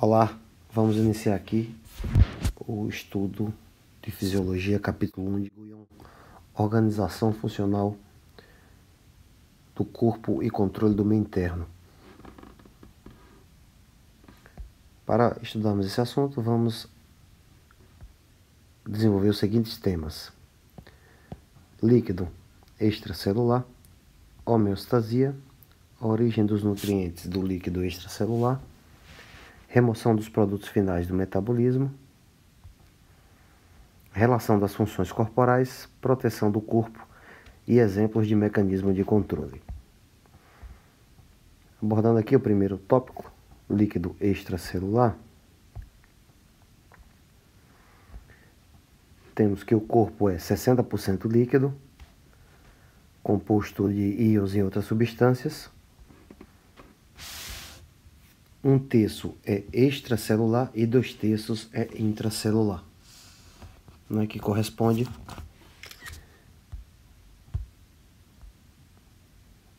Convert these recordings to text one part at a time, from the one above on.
Olá, vamos iniciar aqui o estudo de Fisiologia, capítulo 1 de Guion, Organização Funcional do Corpo e Controle do Meio Interno. Para estudarmos esse assunto, vamos desenvolver os seguintes temas: líquido extracelular, homeostasia, origem dos nutrientes do líquido extracelular, remoção dos produtos finais do metabolismo, relação das funções corporais, proteção do corpo e exemplos de mecanismo de controle. Abordando aqui o primeiro tópico, líquido extracelular, temos que o corpo é 60% líquido, composto de íons e outras substâncias. Um terço é extracelular e 2/3 é intracelular, né, que corresponde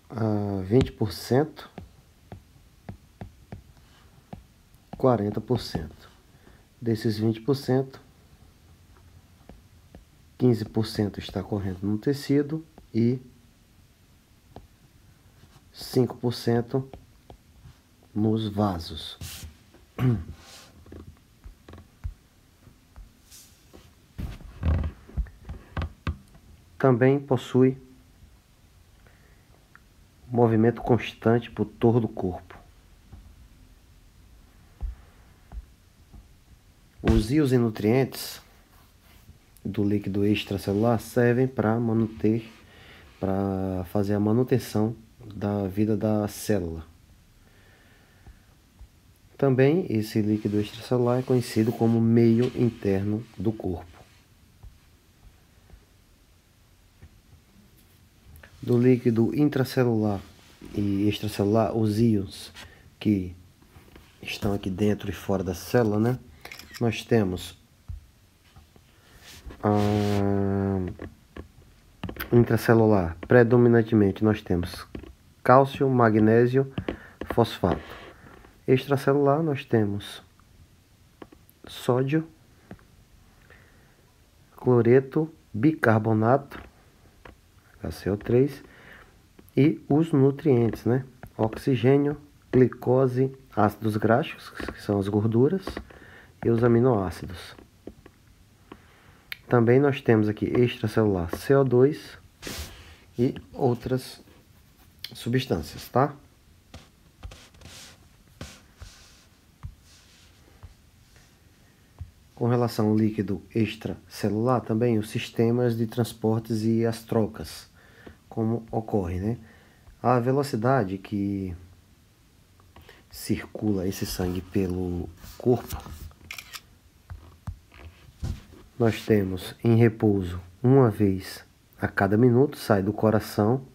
a 20%, 40%. Desses 20%, 15% está correndo no tecido e 5% nos vasos. Também possui movimento constante por todo o corpo. Os íons e nutrientes do líquido extracelular servem para fazer a manutenção da vida da célula. Também esse líquido extracelular é conhecido como meio interno do corpo. Do líquido intracelular e extracelular, os íons que estão aqui dentro e fora da célula, né? Nós temos intracelular, predominantemente nós temos cálcio, magnésio, fosfato. Extracelular nós temos sódio, cloreto, bicarbonato, HCO3, e os nutrientes, né? Oxigênio, glicose, ácidos graxos, que são as gorduras, e os aminoácidos. Também nós temos aqui extracelular CO2 e outras substâncias, tá? Com relação ao líquido extracelular, também os sistemas de transportes e as trocas, como ocorre, né? A velocidade que circula esse sangue pelo corpo, nós temos em repouso uma vez a cada minuto, sai do coração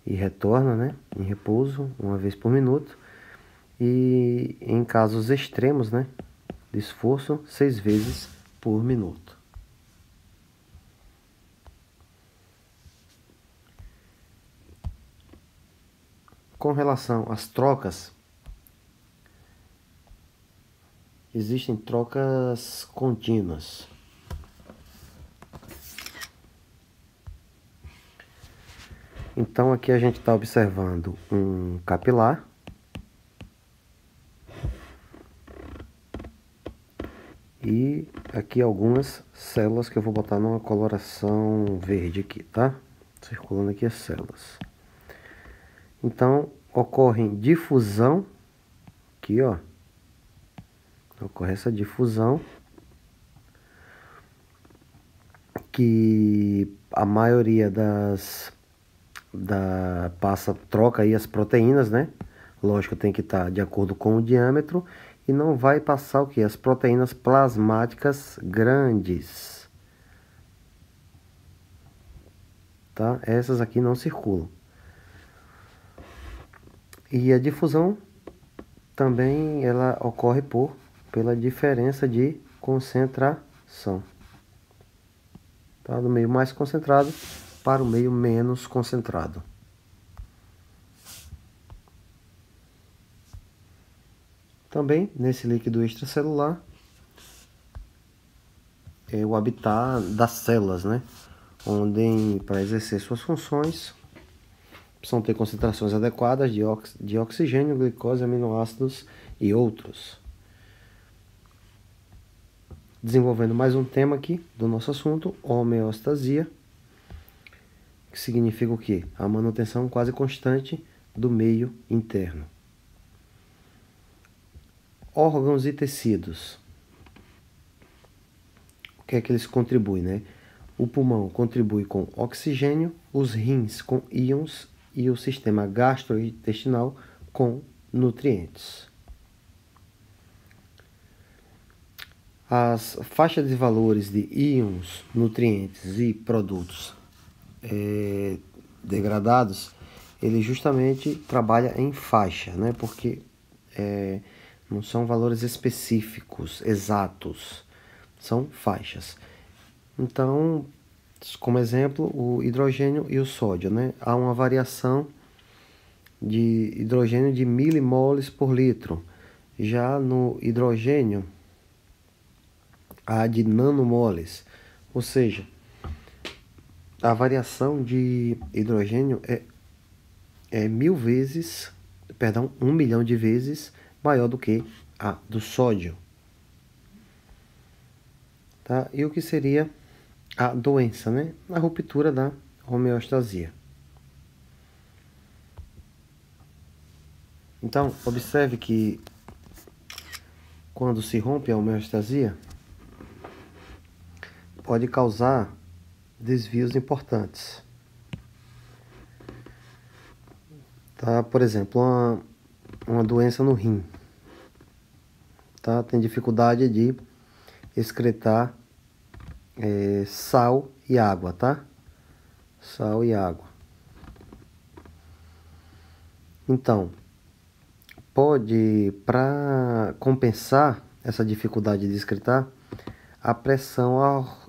e retorna, né? Em repouso, uma vez por minuto. E em casos extremos, né, de esforço, 6 vezes por minuto. Com relação às trocas, existem trocas contínuas. Então aqui a gente está observando um capilar e aqui algumas células que eu vou botar numa coloração verde aqui, tá? Circulando aqui as células. Então ocorre difusão aqui, ó. Ocorre essa difusão que a maioria troca aí as proteínas, né? Lógico, tem que estar de acordo com o diâmetro e não vai passar o que? As proteínas plasmáticas grandes, tá? Essas aqui não circulam. E a difusão também ela ocorre pela diferença de concentração, tá? Do meio mais concentrado para o meio menos concentrado. Também, nesse líquido extracelular, é o habitat das células, né? Onde, para exercer suas funções, precisam ter concentrações adequadas de oxigênio, glicose, aminoácidos e outros. Desenvolvendo mais um tema aqui do nosso assunto, homeostasia, que significa o quê? A manutenção quase constante do meio interno. Órgãos e tecidos. O que é que eles contribuem, né? O pulmão contribui com oxigênio, os rins com íons e o sistema gastrointestinal com nutrientes. As faixas de valores de íons, nutrientes e produtos degradados, ele justamente trabalha em faixa, né? Porque não são valores específicos, exatos, são faixas. Então, como exemplo, o hidrogênio e o sódio, né? Há uma variação de hidrogênio de milimoles por litro. Já no hidrogênio, há de nanomoles, ou seja, a variação de hidrogênio é 1 milhão de vezes maior do que a do sódio. Tá? E o que seria a doença, né? A ruptura da homeostasia. Então, observe que quando se rompe a homeostasia, pode causar desvios importantes. Tá? Por exemplo, uma doença no rim. Tá? Tem dificuldade de excretar sal e água, tá? Sal e água. Então, para compensar essa dificuldade de excretar, a pressão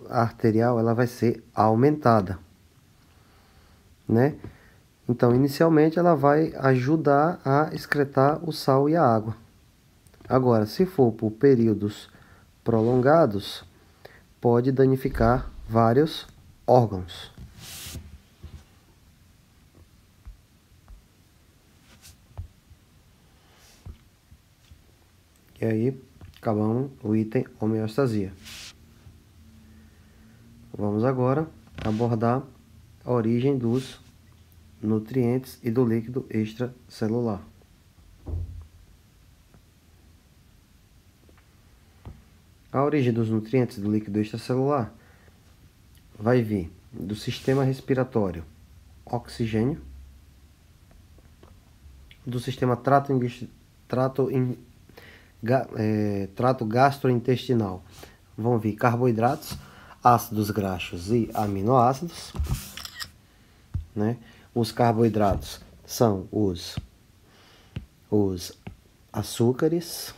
arterial ela vai ser aumentada, né? Então, inicialmente ela vai ajudar a excretar o sal e a água. Agora, se for por períodos prolongados, pode danificar vários órgãos. E aí, acabamos o item homeostasia. Vamos agora abordar a origem dos nutrientes e do líquido extracelular. A origem dos nutrientes do líquido extracelular vai vir do sistema respiratório, oxigênio, do sistema trato gastrointestinal, vão vir carboidratos, ácidos graxos e aminoácidos, né? Os carboidratos são os açúcares,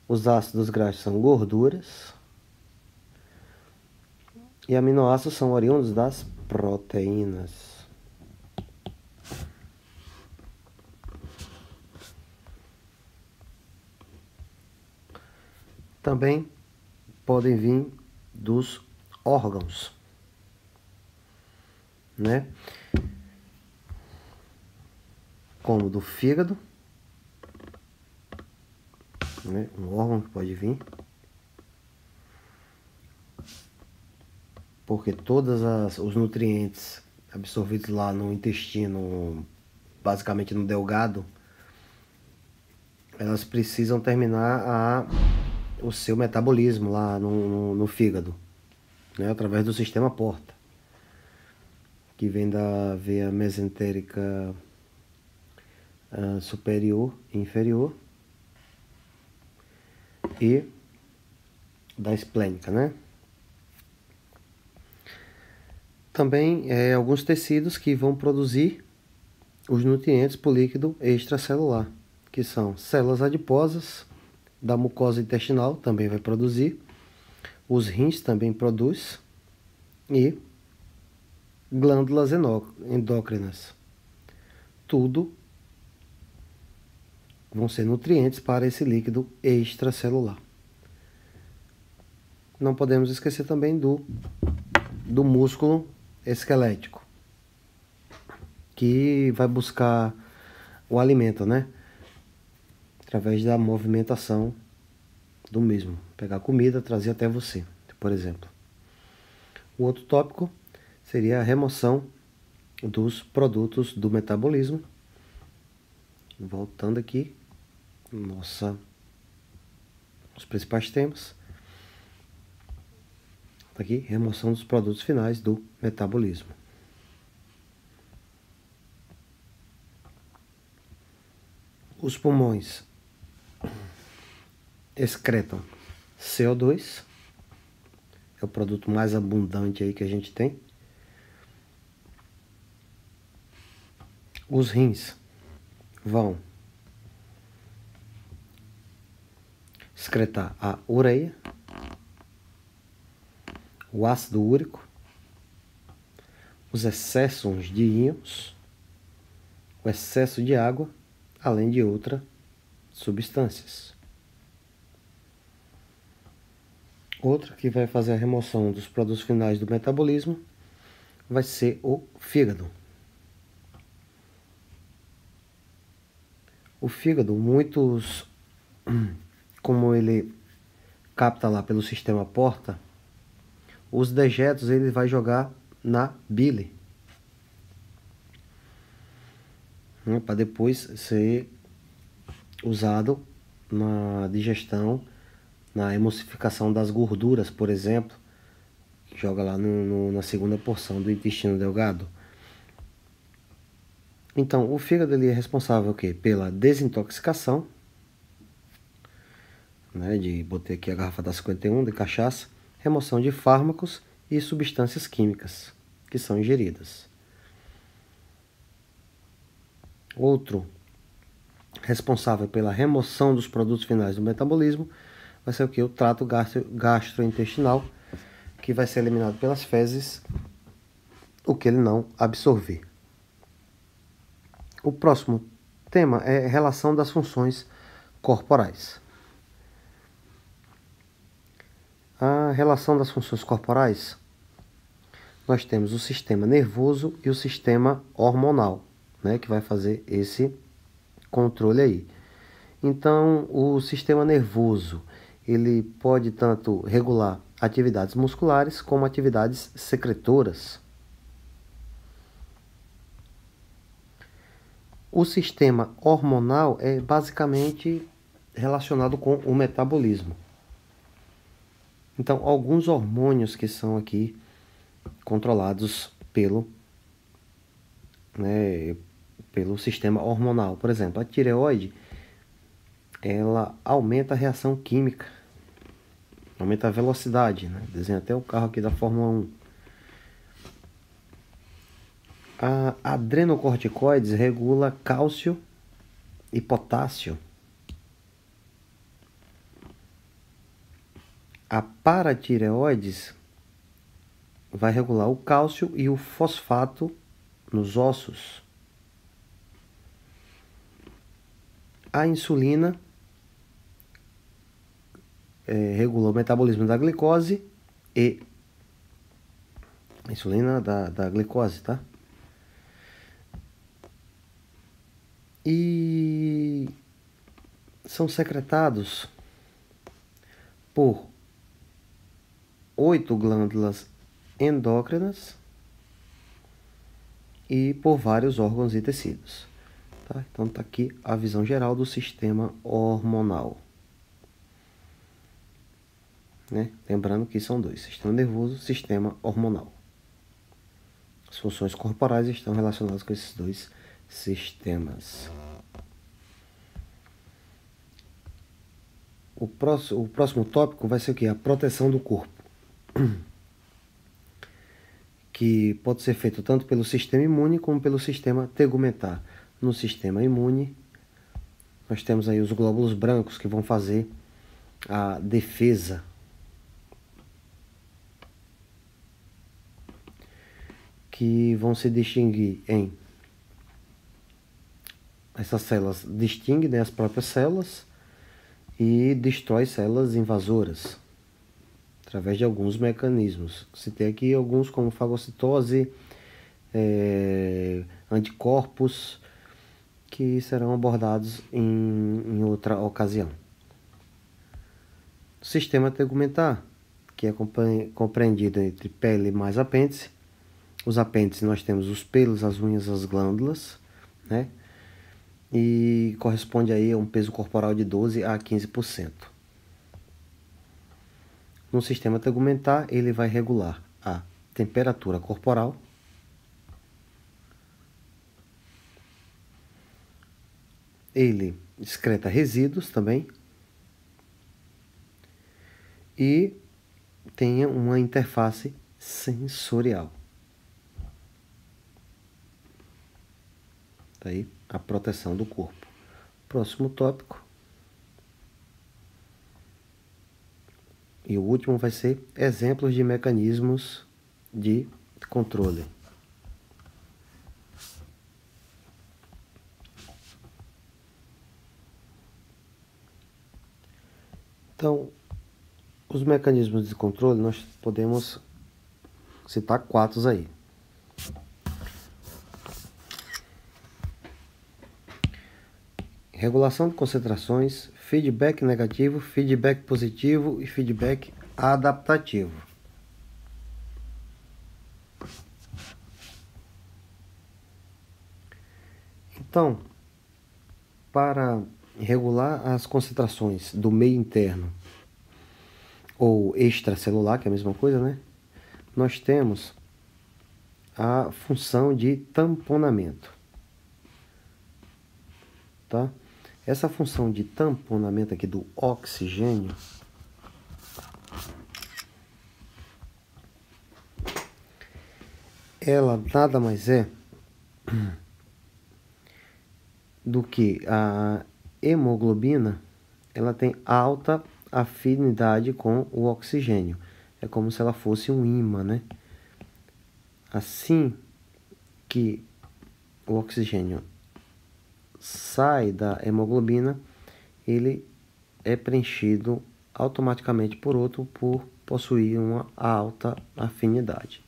os ácidos graxos são gorduras e aminoácidos são oriundos das proteínas. Também podem vir dos órgãos, né? Como do fígado, né? Um órgão que pode vir, porque todos os nutrientes absorvidos lá no intestino, basicamente no delgado, elas precisam terminar o seu metabolismo lá no fígado, né? Através do sistema porta, que vem da veia mesentérica superior e inferior e da esplênica, né? Também alguns tecidos que vão produzir os nutrientes por líquido extracelular, que são células adiposas, da mucosa intestinal também vai produzir, os rins também produz e glândulas endócrinas. Tudo vão ser nutrientes para esse líquido extracelular. Não podemos esquecer também do músculo esquelético, que vai buscar o alimento, né? Através da movimentação do mesmo. Pegar comida, trazer até você, por exemplo. O outro tópico seria a remoção dos produtos do metabolismo. Voltando aqui, os principais temas. Aqui, remoção dos produtos finais do metabolismo. Os pulmões excretam CO2, é o produto mais abundante aí que a gente tem. Os rins vão excretar a ureia, o ácido úrico, os excessos de íons, o excesso de água, além de outras substâncias. Outra que vai fazer a remoção dos produtos finais do metabolismo vai ser o fígado. O fígado, como ele capta lá pelo sistema porta, os dejetos ele vai jogar na bile, né, para depois ser usado na digestão, na emulsificação das gorduras, por exemplo, joga lá na segunda porção do intestino delgado. Então, o fígado ele é responsável o quê? Pela desintoxicação, né, botei aqui a garrafa da 51 de cachaça, remoção de fármacos e substâncias químicas que são ingeridas. Outro responsável pela remoção dos produtos finais do metabolismo vai ser o que? O trato gastrointestinal, que vai ser eliminado pelas fezes o que ele não absorver. O próximo tema é relação das funções corporais. A relação das funções corporais, nós temos o sistema nervoso e o sistema hormonal, né, que vai fazer esse controle aí. Então, o sistema nervoso, ele pode tanto regular atividades musculares como atividades secretoras. O sistema hormonal é basicamente relacionado com o metabolismo. Então, alguns hormônios que são aqui controlados pelo sistema hormonal. Por exemplo, a tireoide, ela aumenta a reação química, aumenta a velocidade, né? Desenha até o carro aqui da Fórmula 1. A adrenocorticoides regula cálcio e potássio. A paratireoides vai regular o cálcio e o fosfato nos ossos. A insulina regula o metabolismo da glicose e a insulina da glicose, tá? E são secretados por 8 glândulas endócrinas e por vários órgãos e tecidos. Tá? Então está aqui a visão geral do sistema hormonal. Né? Lembrando que são dois, sistema nervoso e sistema hormonal. As funções corporais estão relacionadas com esses dois sistemas. O próximo tópico vai ser o quê? A proteção do corpo. Que pode ser feito tanto pelo sistema imune como pelo sistema tegumentar. No sistema imune, nós temos aí os glóbulos brancos que vão fazer a defesa. Que vão se distinguir em essas células distinguem, né, as próprias células e destrói células invasoras através de alguns mecanismos. Citei aqui alguns como fagocitose, anticorpos, que serão abordados em outra ocasião. Sistema tegumentar, que é compreendido entre pele mais apêndice. Os apêndices nós temos os pelos, as unhas, as glândulas, né? E corresponde aí a um peso corporal de 12 a 15%. No sistema tegumentar, ele vai regular a temperatura corporal, ele excreta resíduos também e tem uma interface sensorial. Tá aí a proteção do corpo. Próximo tópico. E o último vai ser exemplos de mecanismos de controle. Então, os mecanismos de controle nós podemos citar 4 aí. Regulação de concentrações, feedback negativo, feedback positivo e feedback adaptativo. Então, para regular as concentrações do meio interno ou extracelular, que é a mesma coisa, né? Nós temos a função de tamponamento, tá? Essa função de tamponamento aqui do oxigênio ela nada mais é do que a hemoglobina. Ela tem alta afinidade com o oxigênio. É como se ela fosse um ímã, né? Assim que o oxigênio sai da hemoglobina, ele é preenchido automaticamente por outro por possuir uma alta afinidade.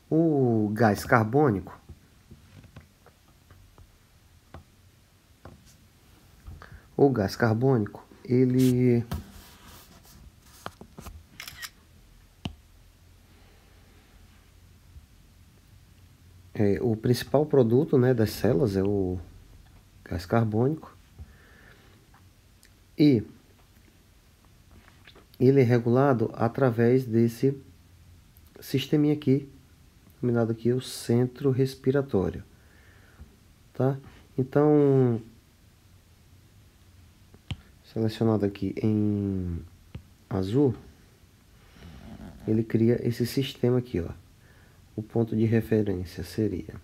O gás carbônico, ele o principal produto, né, das células é o gás carbônico, e ele é regulado através desse sisteminha aqui, denominado aqui o centro respiratório, tá? Então, selecionado aqui em azul, ele cria esse sistema aqui, ó. O ponto de referência seria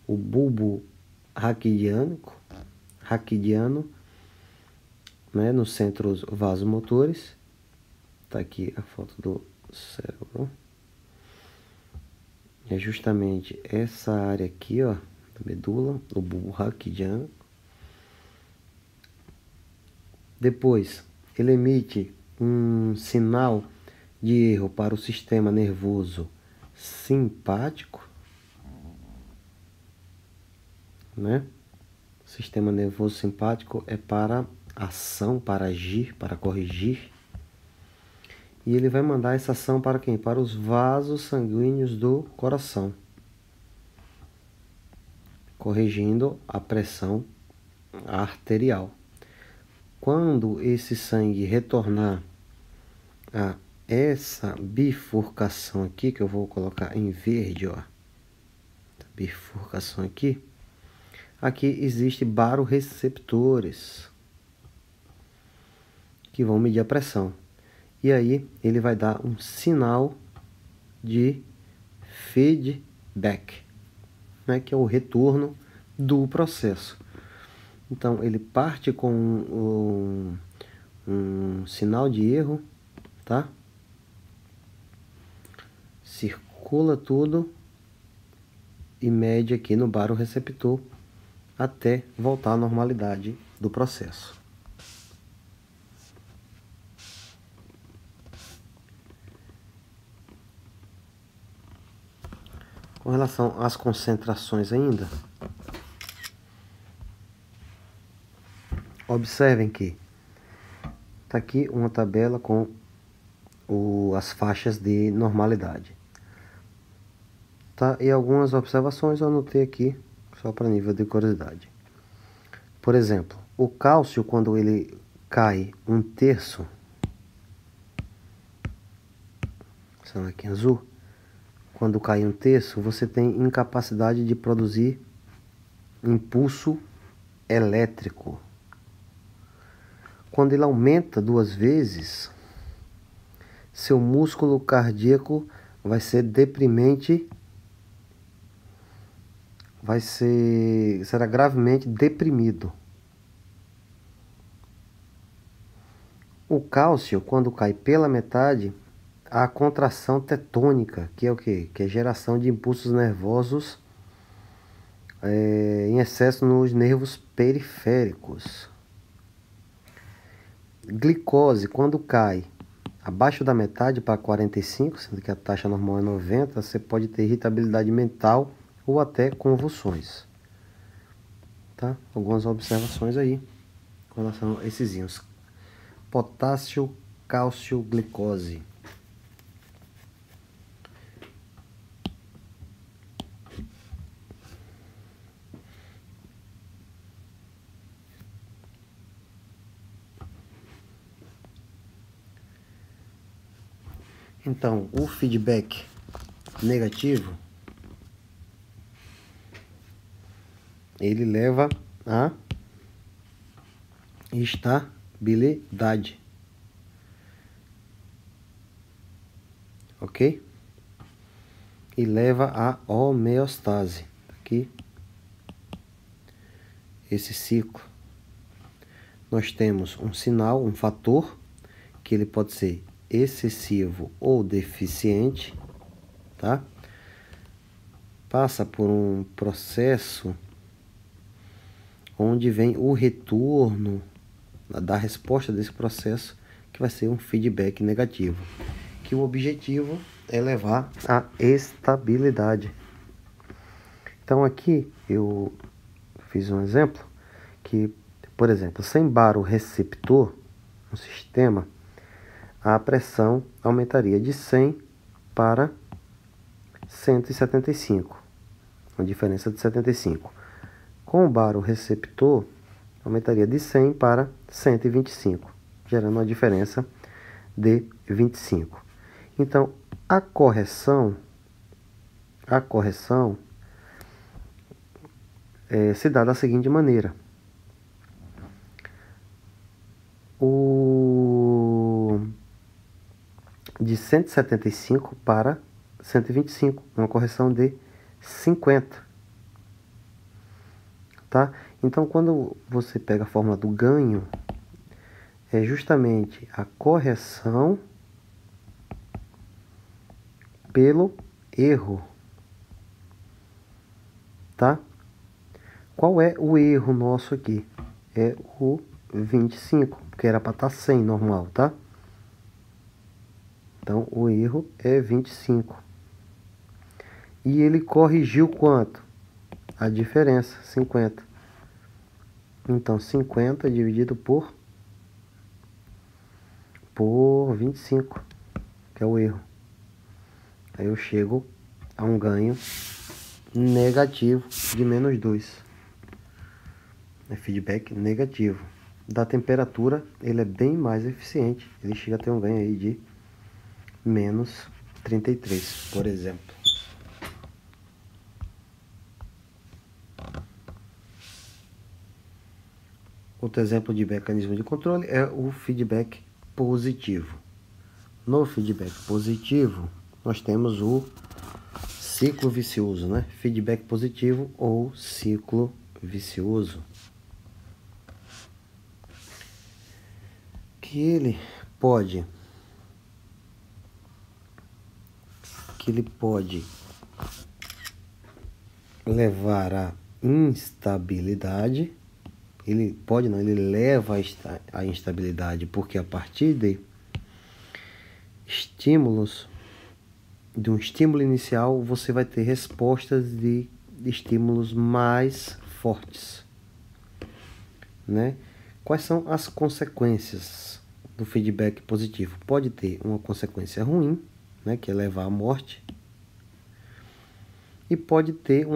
o bulbo raquidiano, né, nos centros vasomotores. Tá aqui a foto do cérebro. É justamente essa área aqui, ó, da medula, o bulbo raquidiano. Depois, ele emite um sinal de erro para o sistema nervoso simpático, né? O sistema nervoso simpático é para ação, para agir, para corrigir. E ele vai mandar essa ação para quem? Para os vasos sanguíneos do coração, corrigindo a pressão arterial. Quando esse sangue retornar a essa bifurcação aqui, que eu vou colocar em verde, ó, bifurcação aqui, aqui existe baroreceptores que vão medir a pressão. E aí ele vai dar um sinal de feedback, né, que é o retorno do processo. Então ele parte com um sinal de erro, tá? circula tudo e mede aqui no baroreceptor até voltar à normalidade do processo. Com relação às concentrações ainda, observem que está aqui uma tabela com as faixas de normalidade. Tá? E algumas observações eu anotei aqui, só para nível de curiosidade. Por exemplo, o cálcio, quando ele cai 1/3, sendo aqui em azul, quando cai 1/3, você tem incapacidade de produzir impulso elétrico. Quando ele aumenta 2 vezes, seu músculo cardíaco vai ser deprimente, será gravemente deprimido. O cálcio, quando cai pela metade, há contração tetônica, que é o quê? Que é geração de impulsos nervosos em excesso nos nervos periféricos. Glicose, quando cai abaixo da metade para 45, sendo que a taxa normal é 90, você pode ter irritabilidade mental ou até convulsões. Tá? Algumas observações aí com relação a esses íons. Potássio, cálcio, glicose. Então, o feedback negativo, ele leva a estabilidade. Ok? E leva a homeostase. Aqui, esse ciclo, nós temos um sinal, um fator, que ele pode ser excessivo ou deficiente, tá? Passa por um processo onde vem o retorno da resposta desse processo, que vai ser um feedback negativo, que o objetivo é levar à estabilidade. Então aqui eu fiz um exemplo que, por exemplo, sem baroreceptor no sistema, a pressão aumentaria de 100 para 175, uma diferença de 75. Com o baroreceptor, aumentaria de 100 para 125, gerando uma diferença de 25. Então, a correção se dá da seguinte maneira. De 175 para 125, uma correção de 50. Tá? Então, quando você pega a fórmula do ganho, é justamente a correção pelo erro. Tá? Qual é o erro nosso aqui? É o 25, porque era para estar 100 normal, tá? Então, o erro é 25. E ele corrigiu quanto? A diferença, 50. Então, 50 dividido por 25, que é o erro. Aí eu chego a um ganho negativo de menos 2. É feedback negativo. Da temperatura, ele é bem mais eficiente. Ele chega a ter um ganho aí de menos 33, por exemplo. Outro exemplo de mecanismo de controle é o feedback positivo. No feedback positivo, nós temos o ciclo vicioso, né? Feedback positivo ou ciclo vicioso. Que ele pode que ele pode levar à instabilidade. Ele pode não, ele leva à instabilidade, porque a partir de estímulos, de um estímulo inicial, você vai ter respostas de estímulos mais fortes, né? Quais são as consequências do feedback positivo? Pode ter uma consequência ruim, né, que é levar à morte, e pode ter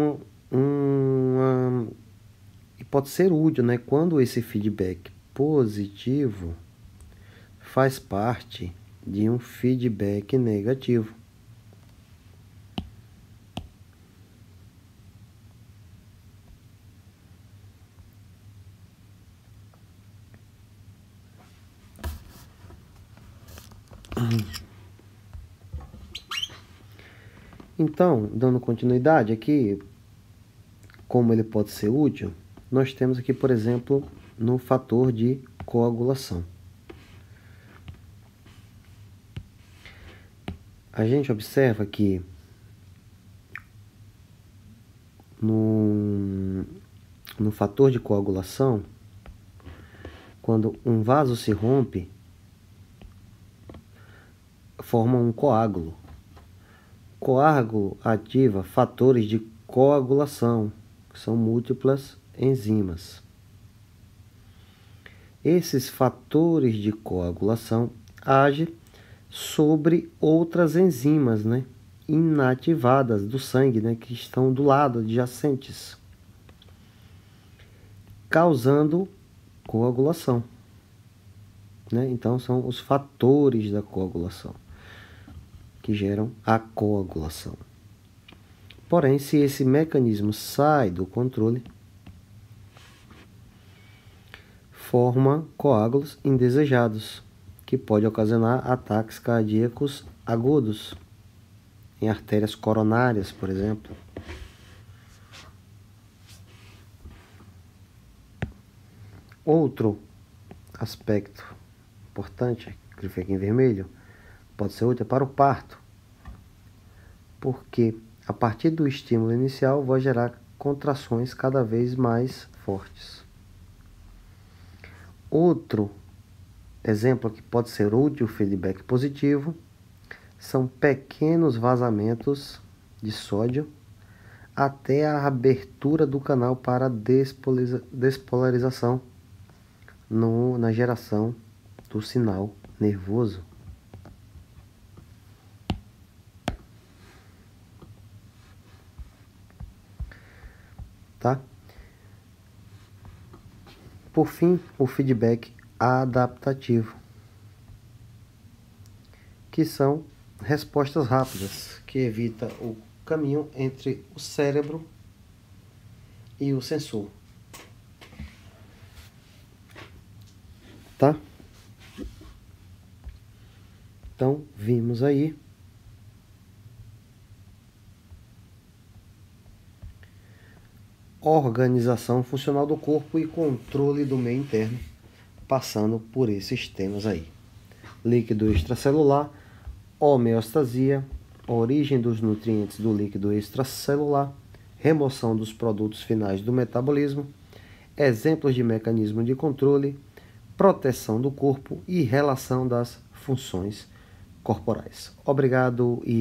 e pode ser útil, né, quando esse feedback positivo faz parte de um feedback negativo. Então, dando continuidade aqui, como ele pode ser útil, nós temos aqui, por exemplo, no fator de coagulação. A gente observa que no fator de coagulação, quando um vaso se rompe, forma um coágulo. Coágulo ativa fatores de coagulação, que são múltiplas enzimas. Esses fatores de coagulação agem sobre outras enzimas, né, inativadas do sangue, né, que estão do lado, adjacentes, causando coagulação, né? Então são os fatores da coagulação que geram a coagulação. Porém, se esse mecanismo sai do controle, forma coágulos indesejados, que pode ocasionar ataques cardíacos agudos em artérias coronárias, por exemplo. Outro aspecto importante, que fica em vermelho, pode ser útil para o parto, porque a partir do estímulo inicial vai gerar contrações cada vez mais fortes. Outro exemplo que pode ser útil, feedback positivo, são pequenos vazamentos de sódio até a abertura do canal para despolarização na geração do sinal nervoso. Tá? Por fim, o feedback adaptativo, que são respostas rápidas, que evita o caminho entre o cérebro e o sensor. Tá? Então, vimos aí organização funcional do corpo e controle do meio interno, passando por esses temas aí: líquido extracelular, homeostasia, origem dos nutrientes do líquido extracelular, remoção dos produtos finais do metabolismo, exemplos de mecanismo de controle, proteção do corpo e relação das funções corporais. Obrigado e